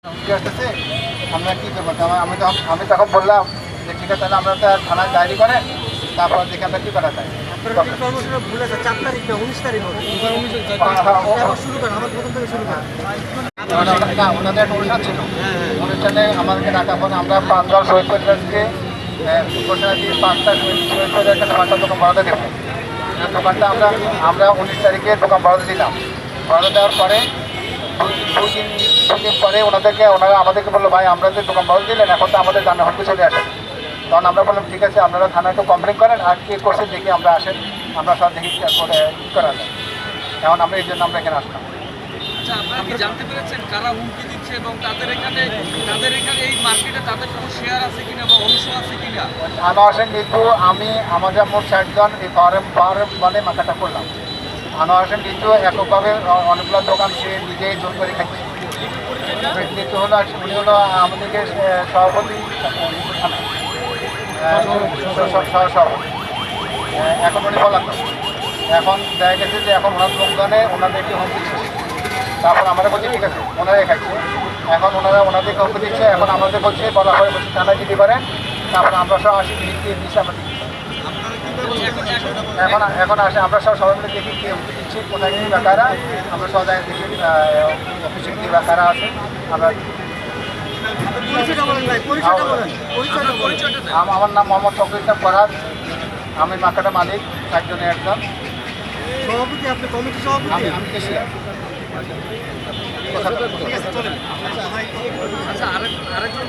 আসতেছে আমরা কী করবো? আমি তখন বললাম যে ঠিক আছে, তাহলে আমরা তো থানায় ডায়েরি করে তারপর দেখে আমরা কী করা যায়। না, ওনাদের একটা অনুষ্ঠান ছিল, অনুষ্ঠানে আমাদেরকে ডাকা পরে আমরা 5 জন শহীদ পরিবারকে ঘোষণা দিয়ে 5টা শহীদ পরিবারের একটা 5টা দোকান বরাদ্দ দেবো। দোকানটা আমরা 19 তারিখে দোকান বরাদ্দ দিলাম। বরাদ্দ দেওয়ার পরে দুদিন পরে ওনারা আমাদেরকে বললো, ভাই আমরা যে দোকান বরাদ্দ দিলেন এখন তো আমাদের যানবাহনকে চলে আসেন। তখন আমরা বললাম ঠিক আছে, আপনারা থানায় একটু কমপ্লেন করেন আর কে করছে দেখি আমরা আসেন, আমরা সব দেখি করে কী করা যায়। এখন আমরা এই জন্য আমরা এখানে আসলাম। আচ্ছা, আপনারা কি জানতে পেরেছেন কারা হুমকি দিচ্ছে এবং তাদের এখানে এই মার্কেটে তাদের কোনো শেয়ার আছে কিনা বা অংশ আছে কিনা? আনোয়ার হোসেন লিটু, আমাদের মোট 60 জন এই পাওয়ার বলে মাথাটা করলাম। আনোয়ার হোসেন লিটু এককভাবে অনেকগুলো দোকান সে নিজেই জোর করে খাচ্ছে। লিটু হলো, উনি হলো আমাদেরকে সভাপতি, সহসভাপতি। এখন উনি বললাম এখন দেখা গেছে যে এখন ওনার লোকজনে ওনাদেরকে হুমকি দিচ্ছে। তারপর আমরা বলছি ঠিক আছে, ওনারাই খাচ্ছে। এখন ওনাদেরকে হুমকি দিচ্ছে। এখন আমাদের বলছে বলা হয় বলছে থানায় দিতে পারেন। তারপর আমরা সব আসি দিচ্ছি আমরা এখন আসে আমরা সবাই মিলে দেখি কে হুমকি দিচ্ছি, কোথায় কী বা কারা। আমরা সব জায়গায় দেখি অফিসে কী বা কারা আছে। আমরা আমার নাম মোহাম্মদ ফখরুল ইসলাম ফরহাদ, আমি মার্কেটের মালিক, 60 জনের একজন সভাপতি। আপনি কমিটি সভাপতি? আমি কেশিয়ার। আচ্ছা, আরেকজন